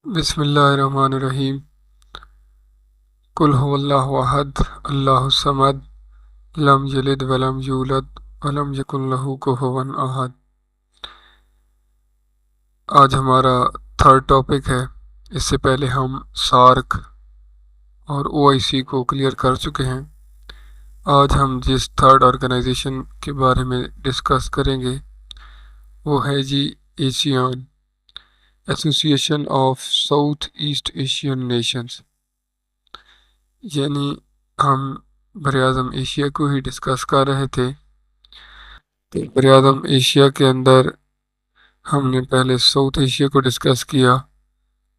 بسم اللہ الرحمن الرحیم۔ قل هو اللہ احد اللہ الصمد لم یلد ولم یولد ولم یکن لہ کفوا احد۔ آج ہمارا تھرڈ ٹاپک ہے۔ اس سے پہلے ہم سارک اور او آئی سی کو کلیئر کر چکے ہیں۔ آج ہم جس تھرڈ آرگنائزیشن کے بارے میں ڈسکس کریں گے وہ ہے جی ایسیان، ایسوسی ایشن of south East Asian nations, یعنی ہم براعظم ایشیا کو ہی ڈسکس کر رہے تھے۔ تو براعظم ایشیا کے اندر ہم نے پہلے ساؤتھ ایشیا کو ڈسکس کیا،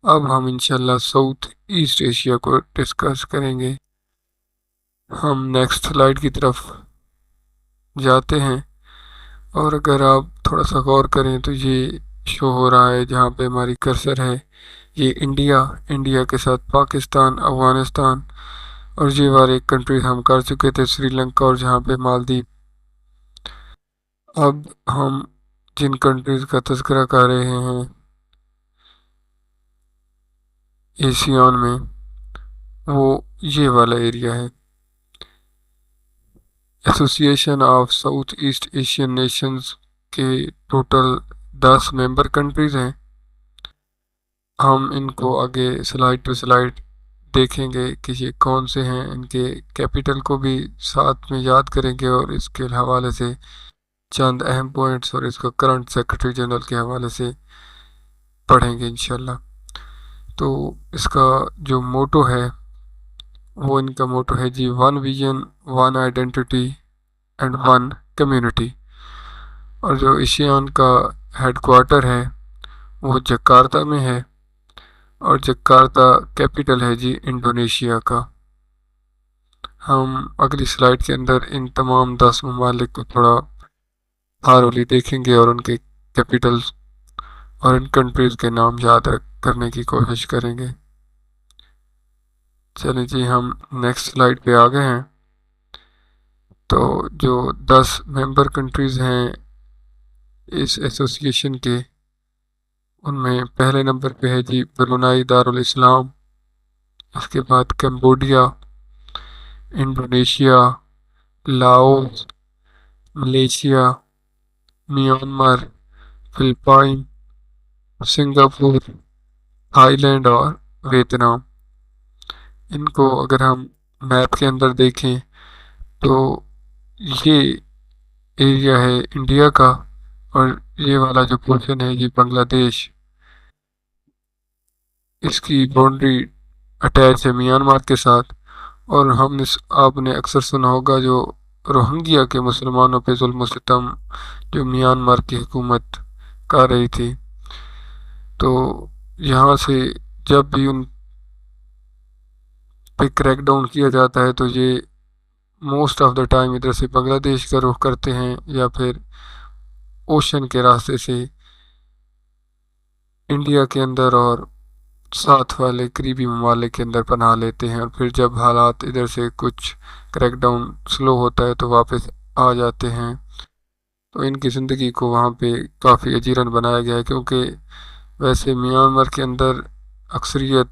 اب ہم انشاءاللہ ساؤتھ ایسٹ ایشیا کو ڈسکس کریں گے۔ ہم نیکسٹ سلائیڈ کی طرف جاتے ہیں، اور اگر آپ تھوڑا سا غور کریں تو یہ شو ہو رہا ہے جہاں پہ ہماری کرسر ہے، یہ انڈیا کے ساتھ پاکستان، افغانستان اور یہ والے کنٹریز ہم کر چکے تھے، سری لنکا اور جہاں پہ مالدیپ۔ اب ہم جن کنٹریز کا تذکرہ کر رہے ہیں ایسیان میں، وہ یہ والا ایریا ہے۔ ایسوسی ایشن of south East Asian nations کے ٹوٹل 10 ممبر کنٹریز ہیں۔ ہم ان کو آگے سلائیڈ ٹو سلائیڈ دیکھیں گے کہ یہ کون سے ہیں، ان کے کیپٹل کو بھی ساتھ میں یاد کریں گے، اور اس کے حوالے سے چند اہم پوائنٹس اور اس کا کرنٹ سیکرٹری جنرل کے حوالے سے پڑھیں گے انشاءاللہ۔ تو اس کا جو موٹو ہے وہ ان کا موٹو ہے جی one vision, one identity and one community. اور جو ایشیان کا ہیڈ کوارٹر ہے وہ جکارتا میں ہے، اور جکارتا کیپٹل ہے جی انڈونیشیا کا۔ ہم اگلی سلائیڈ کے اندر ان تمام 10 ممالک کو تھوڑا تھارولی دیکھیں گے اور ان کے کیپٹلز اور ان کنٹریز کے نام یاد کرنے کی کوشش کریں گے۔ چلیں جی، ہم نیکسٹ سلائیڈ پہ آ گئے ہیں۔ تو جو 10 ممبر کنٹریز ہیں اس ایسوسی ایشن کے، ان میں پہلے نمبر پہ ہے جی برونائی دارالاسلام، اس کے بعد Cambodia, Indonesia, Laos, Malaysia, Myanmar, Philippines, Singapore, Thailand اور ویتنام۔ ان کو اگر ہم میپ کے اندر دیکھیں تو یہ ایریا ہے انڈیا کا، اور یہ والا جو پورشن ہے یہ بنگلہ دیش، اس کی باؤنڈری اٹیچ ہے میانمار کے ساتھ۔ اور آپ نے اکثر سنا ہوگا جو روہنگیا کے مسلمانوں پہ ظلم و ستم جو میانمار کی حکومت کر رہی تھی، تو یہاں سے جب بھی ان پہ کریک ڈاؤن کیا جاتا ہے تو یہ موسٹ آف دا ٹائم ادھر سے بنگلہ دیش کا رخ کرتے ہیں، یا پھر اوشن کے راستے سے انڈیا کے اندر اور ساتھ والے قریبی ممالک کے اندر پناہ لیتے ہیں، اور پھر جب حالات ادھر سے کچھ کریک ڈاؤن سلو ہوتا ہے تو واپس آ جاتے ہیں۔ تو ان کی زندگی کو وہاں پہ کافی اجیرن بنایا گیا ہے، کیونکہ ویسے میانمار کے اندر اکثریت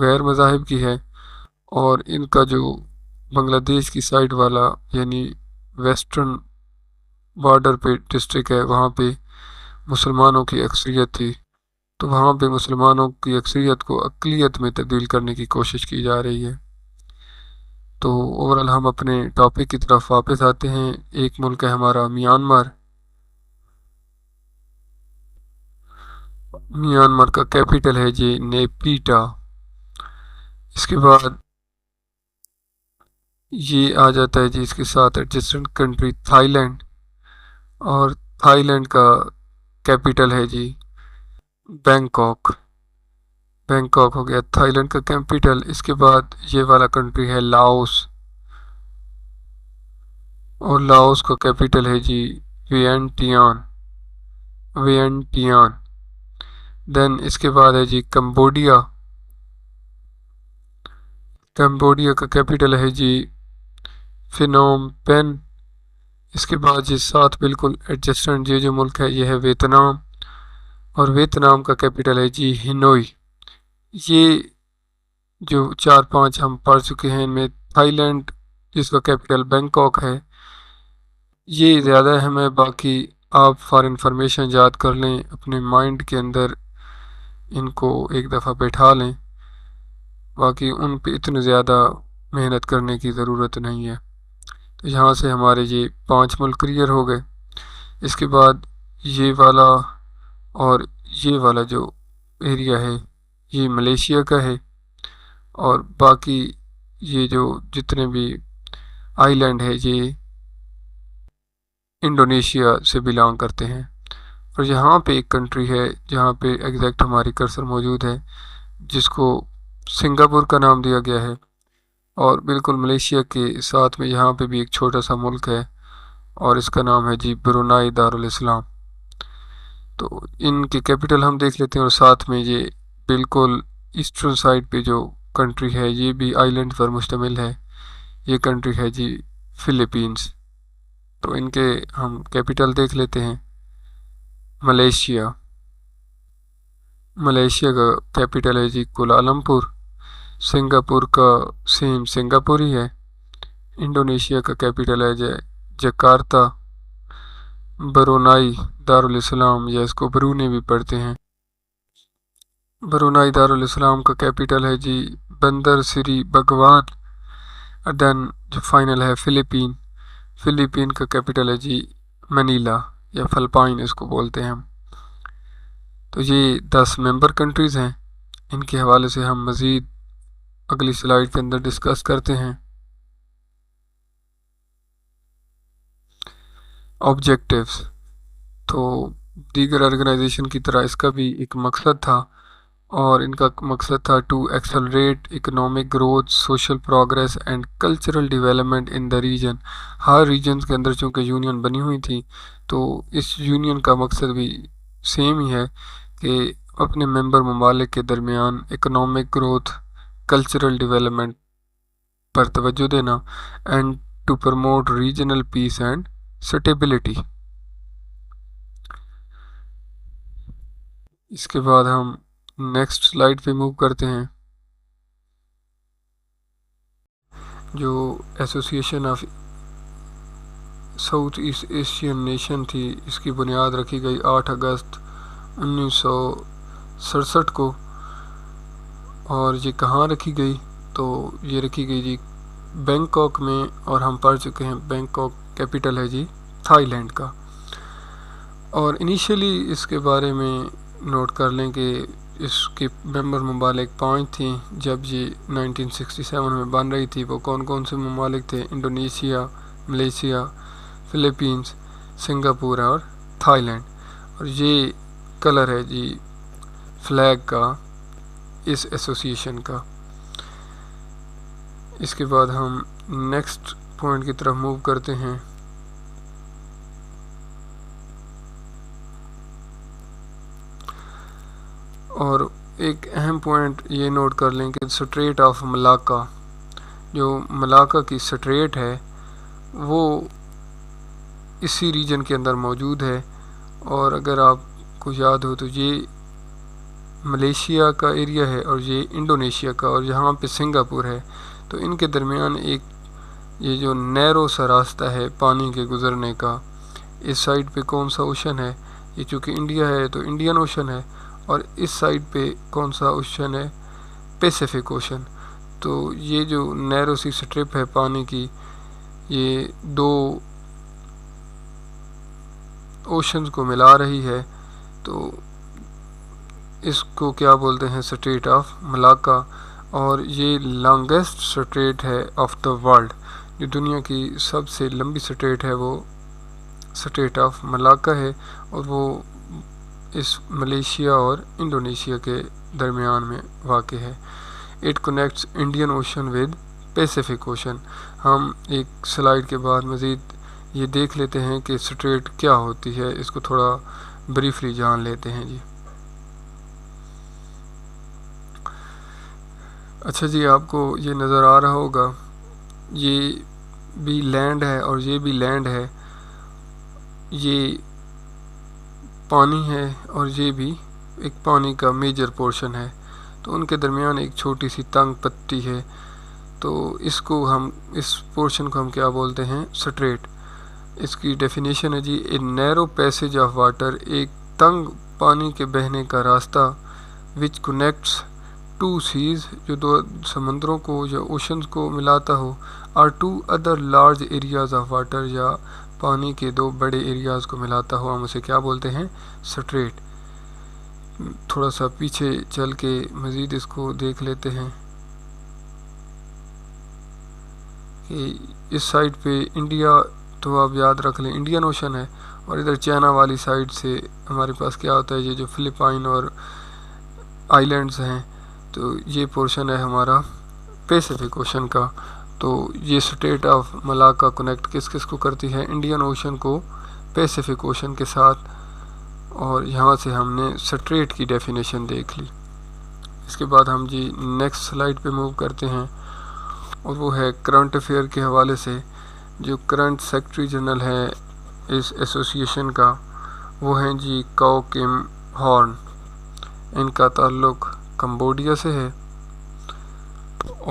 غیر مذاہب کی ہے، اور ان کا جو بنگلہ دیش کی سائڈ والا یعنی ویسٹرن بارڈر پہ ڈسٹرکٹ ہے، وہاں پہ مسلمانوں کی اکثریت تھی، تو وہاں پہ مسلمانوں کی اکثریت کو اقلیت میں تبدیل کرنے کی کوشش کی جا رہی ہے۔ تو اوورال ہم اپنے ٹاپک کی طرف واپس آتے ہیں۔ ایک ملک ہے ہمارا میانمار۔ میانمار کا کیپٹل ہے جی نیپیٹا۔ اس کے بعد یہ آ جاتا ہے جی اس کے ساتھ ایڈجسٹنٹ کنٹری تھائی لینڈ، اور تھائی لینڈ کا کیپٹل ہے جی بینکاک۔ بینکاک ہو گیا تھائی لینڈ کا کیپٹل۔ اس کے بعد یہ والا کنٹری ہے لاؤس، اور لاؤس کا کیپٹل ہے جی وینٹیان۔ دین اس کے بعد ہے جی کمبوڈیا۔ کمبوڈیا کا کیپٹل ہے جی فنوم پین۔ اس کے بعد یہ ساتھ بالکل ایڈجسٹنٹ یہ جو ملک ہے یہ ہے ویتنام۔ اور ویتنام کا کیپٹل ہے جی ہنوئی۔ یہ جو 4-5 ہم پڑھ چکے ہیں، ان میں تھائی لینڈ جس کا کیپٹل بینکاک ہے یہ زیادہ اہم ہے، باقی آپ فار انفارمیشن یاد کر لیں، اپنے مائنڈ کے اندر ان کو ایک دفعہ بیٹھا لیں، باقی ان پہ اتنے زیادہ محنت کرنے کی ضرورت نہیں ہے۔ تو یہاں سے ہمارے یہ 5 ملک کلیئر ہو گئے۔ اس کے بعد یہ والا اور یہ والا جو ایریا ہے یہ ملیشیا کا ہے، اور باقی یہ جو جتنے بھی آئی لینڈ ہے یہ انڈونیشیا سے بلانگ کرتے ہیں۔ اور یہاں پہ ایک کنٹری ہے جہاں پہ ایگزیکٹ ہماری کرسر موجود ہے، جس کو سنگاپور کا نام دیا گیا ہے، اور بالکل ملیشیا کے ساتھ میں یہاں پہ بھی ایک چھوٹا سا ملک ہے اور اس کا نام ہے جی برونائی دارالاسلام۔ تو ان کے کیپٹل ہم دیکھ لیتے ہیں، اور ساتھ میں یہ بالکل ایسٹرن سائڈ پہ جو کنٹری ہے یہ بھی آئی لینڈ پر مشتمل ہے، یہ کنٹری ہے جی فلیپینز۔ تو ان کے ہم کیپٹل دیکھ لیتے ہیں۔ ملیشیا کا کیپٹل ہے جی کوالالمپور۔ سنگاپور کا سیم سنگاپور ہی ہے۔ انڈونیشیا کا کیپٹل ہے جکارتا۔ برونائی دارالاسلام، یا اس کو برونی بھی پڑھتے ہیں، برونائی دارالاسلام کا کیپٹل ہے جی بندر سری بھگوان۔ دین جو فائنل ہے فلیپین کا کیپٹل ہے جی منیلا، یا فلپائن اس کو بولتے ہیں ہم۔ تو یہ 10 ممبر کنٹریز ہیں، ان کے حوالے سے ہم مزید اگلی سلائیڈ کے اندر ڈسکس کرتے ہیں۔ آبجیکٹیوز، تو دیگر آرگنائزیشن کی طرح اس کا بھی ایک مقصد تھا، اور ان کا مقصد تھا to accelerate economic growth, social progress and cultural development in the region. ہر ریجنز کے اندر چونکہ یونین بنی ہوئی تھی تو اس یونین کا مقصد بھی سیم ہی ہے کہ اپنے ممبر ممالک کے درمیان اکنامک گروتھ، کلچرل ڈیولپمنٹ پر توجہ دینا، and to promote regional peace and stability. اس کے بعد ہم نیکسٹ سلائیڈ پہ موو کرتے ہیں۔ جو ایسوسی ایشن of south East Asian nation تھی، اس کی بنیاد رکھی گئی 8 اگست 1967 کو، اور یہ کہاں رکھی گئی؟ تو یہ رکھی گئی جی بینکاک میں، اور ہم پڑھ چکے ہیں بینکاک کیپٹل ہے جی تھائی لینڈ کا۔ اور انیشیلی اس کے بارے میں نوٹ کر لیں کہ اس کے ممبر ممالک 5 تھیں جب یہ 1967 میں بن رہی تھی۔ وہ کون کون سے ممالک تھے؟ انڈونیشیا، ملیشیا، فلیپینز، سنگاپور اور تھائی لینڈ۔ اور یہ کلر ہے جی فلیگ کا اس ایسوسی ایشن کا۔ اس کے بعد ہم نیکسٹ پوائنٹ کی طرف موو کرتے ہیں۔ اور ایک اہم پوائنٹ یہ نوٹ کر لیں کہ اسٹریٹ آف ملاکا، جو ملاکا کی اسٹریٹ ہے وہ اسی ریجن کے اندر موجود ہے، اور اگر آپ کو یاد ہو تو یہ ملیشیا کا ایریا ہے اور یہ انڈونیشیا کا، اور یہاں پہ سنگاپور ہے۔ تو ان کے درمیان ایک یہ جو نیرو سا راستہ ہے پانی کے گزرنے کا، اس سائڈ پہ کون سا اوشن ہے؟ یہ چونکہ انڈیا ہے تو انڈین اوشن ہے، اور اس سائڈ پہ کون سا اوشن ہے؟ Pacific ocean. تو یہ جو نیرو سی سٹرپ ہے پانی کی، یہ 2 اوشنز کو ملا رہی ہے، تو اس کو کیا بولتے ہیں؟ Strait of Malacca. اور یہ لانگیسٹ اسٹریٹ ہے آف دا ورلڈ، جو دنیا کی سب سے لمبی اسٹریٹ ہے وہ اسٹریٹ آف ملاکا ہے، اور وہ اس ملیشیا اور انڈونیشیا کے درمیان میں واقع ہے۔ It connects Indian ocean with Pacific ocean. ہم ایک سلائیڈ کے بعد مزید یہ دیکھ لیتے ہیں کہ اسٹریٹ کیا ہوتی ہے، اس کو تھوڑا بریفلی جان لیتے ہیں جی۔ اچھا جی، آپ کو یہ نظر آ رہا ہوگا، یہ بھی لینڈ ہے اور یہ بھی لینڈ ہے، یہ پانی ہے اور یہ بھی ایک پانی کا میجر پورشن ہے، تو ان کے درمیان ایک چھوٹی سی تنگ پٹی ہے، تو اس پورشن کو ہم کیا بولتے ہیں؟ سٹریٹ۔ اس کی ڈیفینیشن ہے جی اے نیرو پیسیج آف واٹر، ایک تنگ پانی کے بہنے کا راستہ، وچ کنیکٹس ٹو سیز، جو دو سمندروں کو یا اوشنز کو ملاتا ہو، اور to other large areas of water, یا پانی کے دو بڑے ایریاز کو ملاتا ہو، ہم اسے کیا بولتے ہیں؟ سٹریٹ۔ تھوڑا سا پیچھے چل کے مزید اس کو دیکھ لیتے ہیں کہ اس سائڈ پہ انڈیا، تو آپ یاد رکھ لیں انڈین اوشن ہے، اور ادھر چائنا والی سائڈ سے ہمارے پاس کیا ہوتا ہے؟ یہ جو فلپائن اور آئی لینڈز ہیں، تو یہ پورشن ہے ہمارا پیسیفک اوشن کا۔ تو یہ اسٹریٹ آف ملاکا کنیکٹ کس کس کو کرتی ہے؟ انڈین اوشن کو پیسیفک اوشن کے ساتھ، اور یہاں سے ہم نے اسٹریٹ کی ڈیفینیشن دیکھ لی۔ اس کے بعد ہم جی نیکسٹ سلائیڈ پہ موو کرتے ہیں، اور وہ ہے کرنٹ افیئر کے حوالے سے۔ جو کرنٹ سیکرٹری جنرل ہے اس ایسوسیشن کا، وہ ہیں جی کاؤ کم ہارن۔ ان کا تعلق کمبوڈیا سے ہے،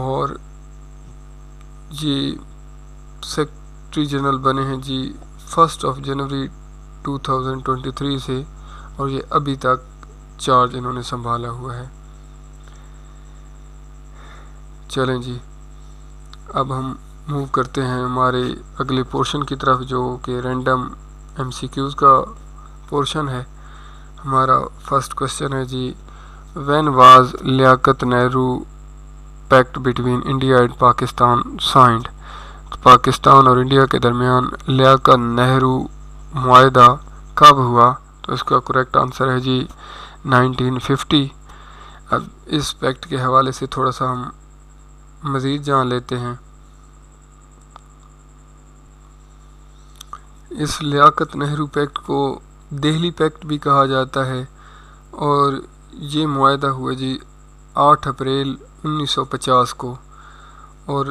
اور یہ سیکرٹری جنرل بنے ہیں جی 1 جنوری 2023 سے، اور یہ ابھی تک چارج انہوں نے سنبھالا ہوا ہے۔ چلیں جی، اب ہم موو کرتے ہیں ہمارے اگلے پورشن کی طرف، جو کہ رینڈم MCQs کا پورشن ہے۔ ہمارا فرسٹ کوشچن ہے جی when was Liaquat Nehru pact between India and Pakistan signed? Pakistan اور انڈیا کے درمیان لیاقت نہرو معاہدہ کب ہوا؟ تو اس کا کریکٹ آنسر ہے جی 1950۔ اب اس پیکٹ کے حوالے سے تھوڑا سا ہم مزید جان لیتے ہیں۔ اس لیاقت نہرو پیکٹ کو دہلی پیکٹ بھی کہا جاتا ہے، اور یہ معاہدہ ہوا جی 8 اپریل 1950 کو، اور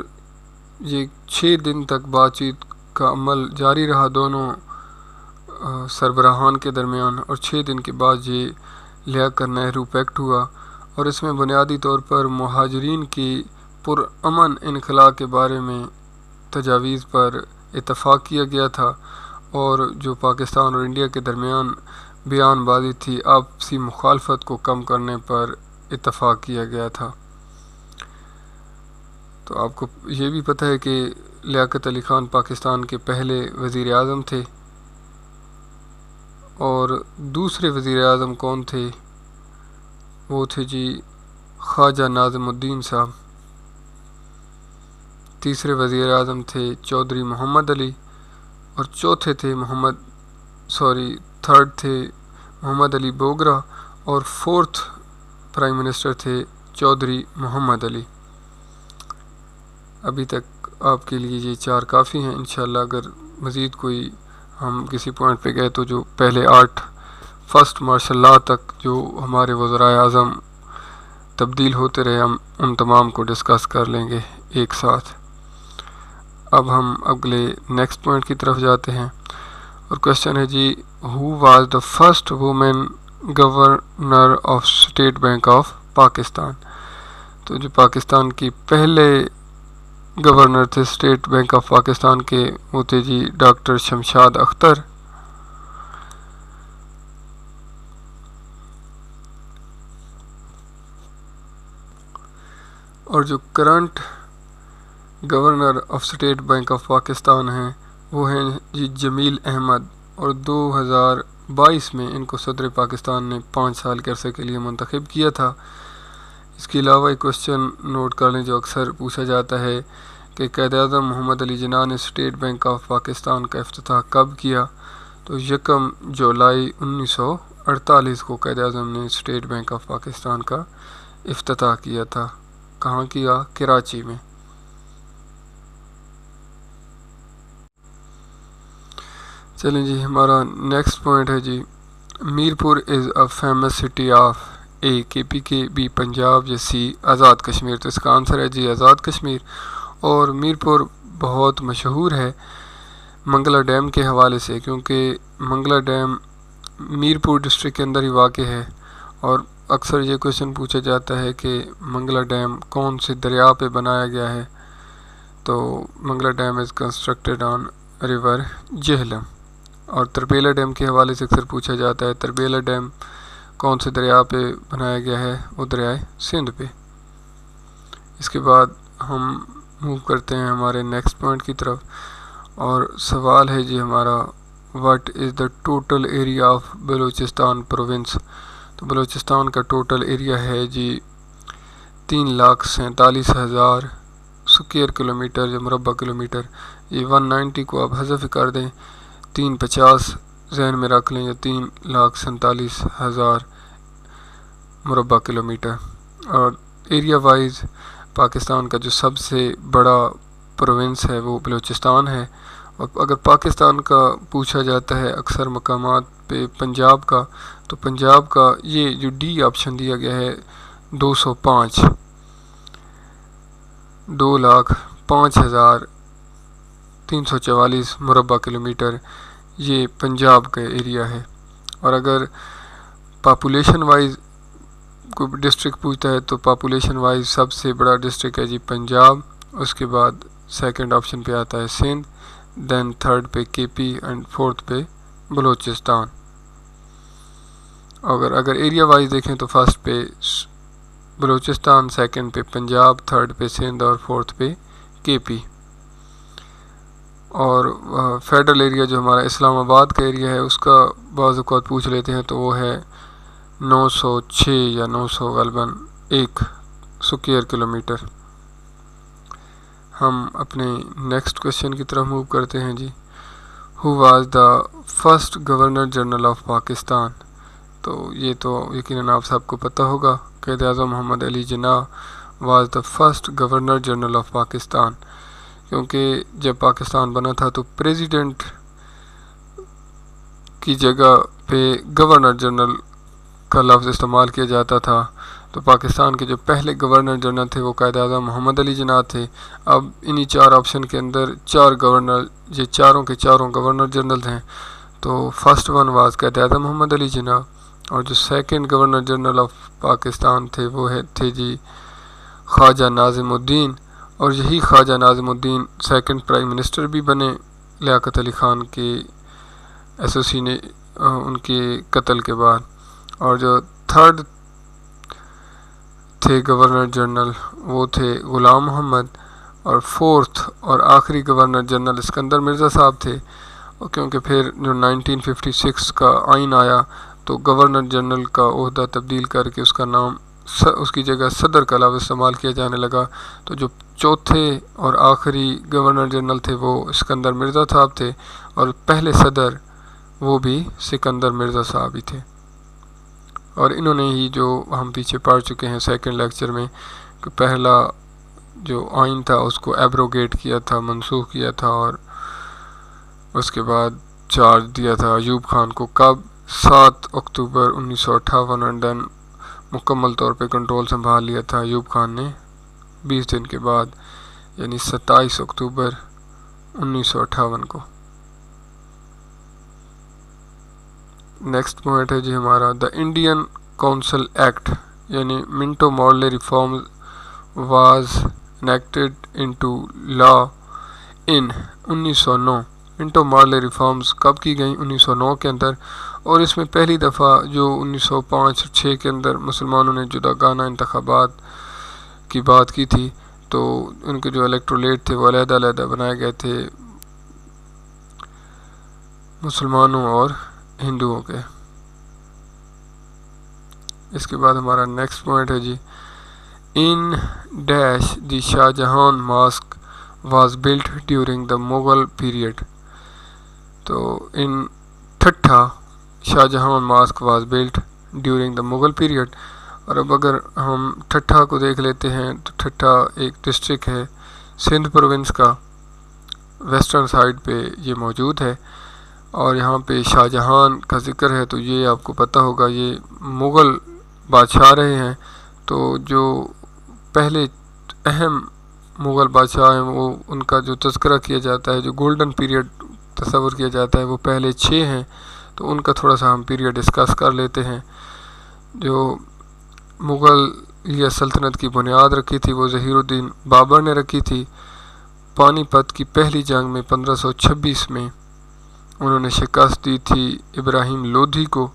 یہ 6 دن تک بات چیت کا عمل جاری رہا دونوں سربراہان کے درمیان، اور 6 دن کے بعد یہ لیاقت نہرو پیکٹ ہوا، اور اس میں بنیادی طور پر مہاجرین کی پرامن انخلاء کے بارے میں تجاویز پر اتفاق کیا گیا تھا، اور جو پاکستان اور انڈیا کے درمیان بیان بازی تھی آپسی مخالفت کو کم کرنے پر اتفاق کیا گیا تھا۔ تو آپ کو یہ بھی پتہ ہے کہ لیاقت علی خان پاکستان کے پہلے وزیر اعظم تھے، اور دوسرے وزیر اعظم کون تھے؟ وہ تھے جی خواجہ ناظم الدین صاحب۔ تیسرے وزیر اعظم تھے چودھری محمد علی، اور تھرڈ تھے محمد علی بوگرا، اور فورتھ پرائم منسٹر تھے چودھری محمد علی۔ ابھی تک آپ کے لیے یہ 4 کافی ہیں۔ انشاءاللہ اگر مزید کوئی ہم کسی پوائنٹ پہ گئے تو جو پہلے 8 فرسٹ مارشل لا تک جو ہمارے وزرائے اعظم تبدیل ہوتے رہے، ہم ان تمام کو ڈسکس کر لیں گے ایک ساتھ۔ اب ہم اگلے نیکسٹ پوائنٹ کی طرف جاتے ہیں، اور کوشچن ہے جی who was the first woman governor of state bank of Pakistan? تو جو پاکستان کی پہلے گورنر تھے اسٹیٹ بینک آف پاکستان کے، وہ تھے جی ڈاکٹر شمشاد اختر۔ اور جو current governor of state bank of Pakistan ہیں وہ ہیں جی جمیل احمد، اور 2022 میں ان کو صدر پاکستان نے 5 سال کے عرصے کے لیے منتخب کیا تھا۔ اس کے علاوہ ایک کوشچن نوٹ کر لیں جو اکثر پوچھا جاتا ہے کہ قائد اعظم محمد علی جناح نے اسٹیٹ بینک آف پاکستان کا افتتاح کب کیا؟ تو 1 جولائی 1948 کو قائد اعظم نے اسٹیٹ بینک آف پاکستان کا افتتاح کیا تھا۔ کہاں کیا؟ کراچی میں۔ چلیں جی، ہمارا نیکسٹ پوائنٹ ہے جی Mirpur is a famous city of a KPKB Punjab یا سی آزاد کشمیر؟ تو اس کا آنسر ہے جی آزاد کشمیر۔ اور میرپور بہت مشہور ہے منگلا ڈیم کے حوالے سے، کیونکہ منگلا ڈیم میرپور ڈسٹرکٹ کے اندر ہی واقع ہے، اور اکثر یہ کویشچن پوچھا جاتا ہے کہ منگلا ڈیم کون سے دریا پہ بنایا گیا ہے، تو Mangla dam is constructed on river Jhelum. اور تربیلا ڈیم کے حوالے سے اکثر پوچھا جاتا ہے تربیلا ڈیم کون سے دریا پہ بنایا گیا ہے، وہ دریائے سندھ پہ۔ اس کے بعد ہم موو کرتے ہیں ہمارے نیکسٹ پوائنٹ کی طرف، اور سوال ہے جی ہمارا what is the total area of Balochistan province? تو بلوچستان کا ٹوٹل ایریا ہے جی 3,47,000 اسکوائر کلومیٹر یا مربع کلومیٹر۔ یہ 190 کو آپ حذف کر دیں، 350 ذہن میں رکھ لیں، یا 3,47,000 مربع کلومیٹر۔ اور ایریا وائز پاکستان کا جو سب سے بڑا پروونس ہے وہ بلوچستان ہے، اور اگر پاکستان کا پوچھا جاتا ہے اکثر مقامات پہ پنجاب کا، تو پنجاب کا یہ جو ڈی آپشن دیا گیا ہے 205 2,05,344 مربع کلومیٹر، یہ پنجاب کا ایریا ہے۔ اور اگر پاپولیشن وائز کوئی ڈسٹرکٹ پوچھتا ہے تو پاپولیشن وائز سب سے بڑا ڈسٹرکٹ ہے جی پنجاب، اس کے بعد سیکنڈ آپشن پہ آتا ہے سندھ، دین تھرڈ پہ کے پی، اینڈ فورتھ پہ بلوچستان۔ اگر ایریا وائز دیکھیں تو فرسٹ پہ بلوچستان، سیکنڈ پہ پنجاب، تھرڈ پہ سندھ، اور فورتھ پہ کے پی۔ اور فیڈرل ایریا جو ہمارا اسلام آباد کا ایریا ہے اس کا بعض اوقات پوچھ لیتے ہیں، تو وہ ہے 906 یا 900 غالباً 1 اسکوائر کلومیٹر۔ ہم اپنے نیکسٹ کویشچن کی طرف موو کرتے ہیں جی، who was the first governor general of Pakistan? تو یہ تو یقیناً آپ سب کو پتہ ہوگا، Quaid Azam Muhammad Ali Jinnah was the first governor general of Pakistan, کیونکہ جب پاکستان بنا تھا تو پریزیڈنٹ کی جگہ پہ گورنر جنرل کا لفظ استعمال کیا جاتا تھا، تو پاکستان کے جو پہلے گورنر جنرل تھے وہ قائد اعظم محمد علی جناح تھے۔ اب انہی 4 آپشن کے اندر 4 گورنر، یہ چاروں کے چاروں گورنر جنرل ہیں، تو فرسٹ ون واز قائد اعظم محمد علی جناح، اور جو second governor general of Pakistan تھے وہ تھے جی خواجہ ناظم الدین، اور یہی خواجہ ناظم الدین سیکنڈ پرائم منسٹر بھی بنے لیاقت علی خان کے ایسوسی نے ان کے قتل کے بعد۔ اور جو تھرڈ تھے گورنر جنرل وہ تھے غلام محمد، اور فورتھ اور آخری گورنر جنرل اسکندر مرزا صاحب تھے، کیونکہ پھر جو 1956 کا آئین آیا تو گورنر جنرل کا عہدہ تبدیل کر کے اس کا نام اس کی جگہ صدر کا لفظ استعمال کیا جانے لگا، تو جو چوتھے اور آخری گورنر جنرل تھے وہ اسکندر مرزا صاحب تھے، اور پہلے صدر وہ بھی سکندر مرزا صاحب ہی تھے۔ اور انہوں نے ہی جو ہم پیچھے پڑھ چکے ہیں سیکنڈ لیکچر میں کہ پہلا جو آئین تھا اس کو ایبروگیٹ کیا تھا، منسوخ کیا تھا، اور اس کے بعد چارج دیا تھا ایوب خان کو، کب 7 اکتوبر 1958، اینڈ دین مکمل طور پہ کنٹرول سنبھال لیا تھا ایوب خان نے 20 دن کے بعد، یعنی 27 اکتوبر 1958 کو۔ نیکسٹ پوائنٹ ہے جی ہمارا دا انڈین کونسل ایکٹ، یعنی Minto Morley reforms was enacted into law in 1909۔ Minto Morley reforms کب کی گئیں؟ 1909 کے اندر، اور اس میں پہلی دفعہ جو 1905 اور 6 کے اندر مسلمانوں نے جداگانہ انتخابات کی بات کی تھی، تو ان کے جو الیکٹوریٹ تھے وہ علیحدہ علیحدہ بنائے گئے تھے مسلمانوں اور ہندوؤں کے۔ اس کے بعد ہمارا نیکسٹ پوائنٹ ہے جی in dash the Shah Jahan mosque was built during the Mughal period. تو in Thatta Shah Jahan mosque was built during the Mughal period. اور اب اگر ہم ٹھٹھا کو دیکھ لیتے ہیں تو ٹھٹھا ایک ڈسٹرکٹ ہے سندھ پروونس کا، ویسٹرن سائڈ پہ یہ موجود ہے، اور یہاں پہ شاہ جہان کا ذکر ہے، تو یہ آپ کو پتہ ہوگا یہ مغل بادشاہ رہے ہیں۔ تو جو پہلے اہم مغل بادشاہ ہیں وہ ان کا جو تذکرہ کیا جاتا ہے، جو گولڈن پیریڈ تصور کیا جاتا ہے، وہ پہلے 6 ہیں۔ تو ان کا تھوڑا سا ہم پیریڈ ڈسکس کر لیتے ہیں۔ جو مغل یہ سلطنت کی بنیاد رکھی تھی وہ ظہیر الدین بابر نے رکھی تھی۔ پانی پت کی پہلی جنگ میں 1526 میں انہوں نے شکست دی تھی ابراہیم لودھی کو،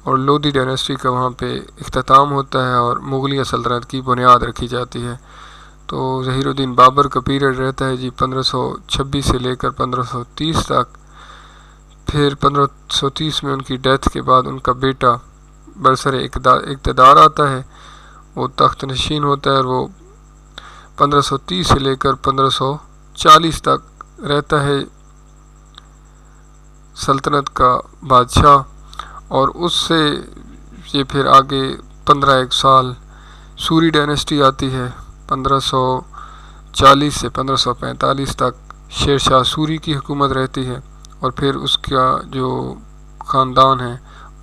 اور لودھی ڈائنیسٹی کا وہاں پہ اختتام ہوتا ہے اور مغلیہ سلطنت کی بنیاد رکھی جاتی ہے۔ تو ظہیر الدین بابر کا پیریڈ رہتا ہے جی 1526 سے لے کر 1530 تک۔ پھر 1530 میں ان کی ڈیتھ کے بعد ان کا بیٹا برسر اقتدار آتا ہے، وہ تخت نشین ہوتا ہے، اور وہ 1530 سے لے کر 1540 تک رہتا ہے سلطنت کا بادشاہ، اور اس سے یہ پھر آگے 15 سال سوری ڈائنیسٹی آتی ہے۔ 1540 سے 1545 تک شیر شاہ سوری کی حکومت رہتی ہے، اور پھر اس کا جو خاندان ہے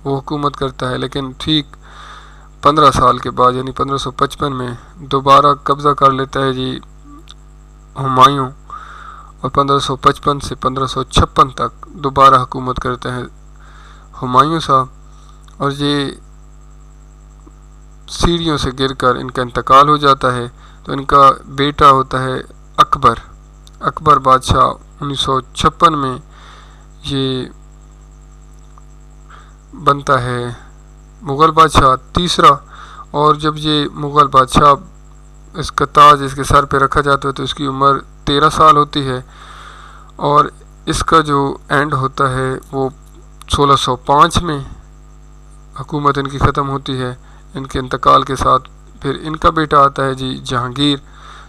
وہ حکومت کرتا ہے، لیکن ٹھیک 15 سال کے بعد یعنی 1555 میں دوبارہ قبضہ کر لیتا ہے جی ہمایوں، اور 1555 سے 1556 تک دوبارہ حکومت کرتے ہیں ہمایوں صاحب، اور یہ سیڑھیوں سے گر کر ان کا انتقال ہو جاتا ہے۔ تو ان کا بیٹا ہوتا ہے اکبر بادشاہ، 1956 میں یہ بنتا ہے مغل بادشاہ تیسرا، اور جب یہ مغل بادشاہ اس کا تاج اس کے سر پہ رکھا جاتا ہے تو اس کی عمر 13 سال ہوتی ہے، اور اس کا جو اینڈ ہوتا ہے وہ 1605 میں حکومت ان کی ختم ہوتی ہے ان کے انتقال کے ساتھ۔ پھر ان کا بیٹا آتا ہے جی جہانگیر،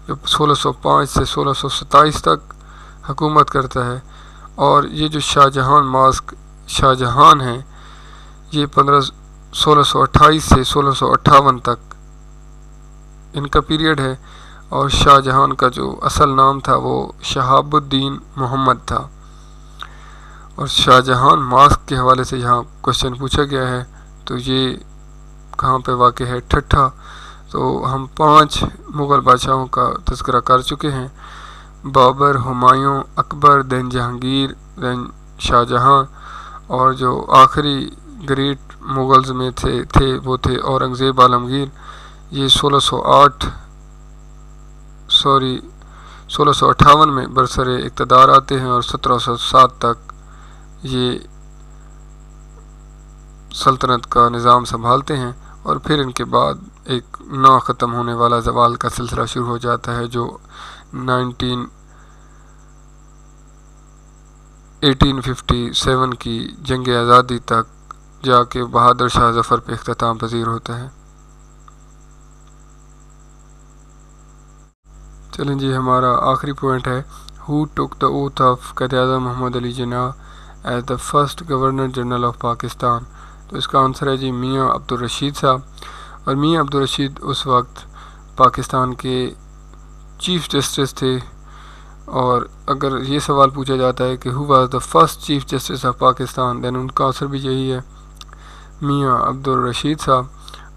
جو 1605 سے 1627 تک حکومت کرتا ہے، اور یہ جو شاہ جہان ہیں یہ 1628 سے 1658 تک ان کا پیریڈ ہے، اور شاہ جہان کا جو اصل نام تھا وہ شہاب الدین محمد تھا۔ اور شاہ جہان ماسک کے حوالے سے یہاں کوشچن پوچھا گیا ہے، تو یہ کہاں پہ واقع ہے؟ ٹھٹھا۔ تو ہم 5 مغل بادشاہوں کا تذکرہ کر چکے ہیں، بابر، ہمایوں، اکبر، دین جہانگیر، دین شاہ جہاں، اور جو آخری گریٹ مغلز میں تھے وہ تھے اورنگزیب عالمگیر۔ یہ 1658 میں برسر اقتدار آتے ہیں، اور 1707 تک یہ سلطنت کا نظام سنبھالتے ہیں، اور پھر ان کے بعد ایک نا ختم ہونے والا زوال کا سلسلہ شروع ہو جاتا ہے، جو 1857 کی جنگ آزادی تک جا کے بہادر شاہ ظفر پہ اختتام پذیر ہوتا ہے۔ چلیں جی، ہمارا آخری پوائنٹ ہے who took the oath of Quaid Azam Muhammad Ali Jinnah as the first governor general of Pakistan. تو اس کا آنسر ہے جی میاں عبدالرشید صاحب، اور میاں عبدالرشید اس وقت پاکستان کے چیف جسٹس تھے، اور اگر یہ سوال پوچھا جاتا ہے کہ who was the first chief justice of Pakistan, then ان کا آنسر بھی یہی ہے، میاں عبدالرشید صاحب۔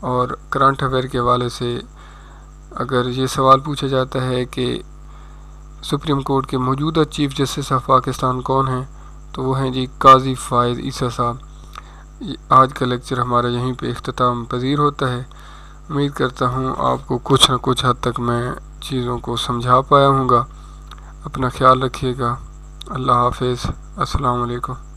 اور کرنٹ افیئر کے حوالے سے اگر یہ سوال پوچھا جاتا ہے کہ سپریم کورٹ کے موجودہ چیف جسٹس آف پاکستان کون ہیں، تو وہ ہیں جی قاضی فائز عیسیٰ صاحب۔ آج کا لیکچر ہمارا یہیں پہ اختتام پذیر ہوتا ہے۔ امید کرتا ہوں آپ کو کچھ نہ کچھ حد تک میں چیزوں کو سمجھا پایا ہوں گا۔ اپنا خیال رکھیے گا۔ اللہ حافظ۔ السلام علیکم۔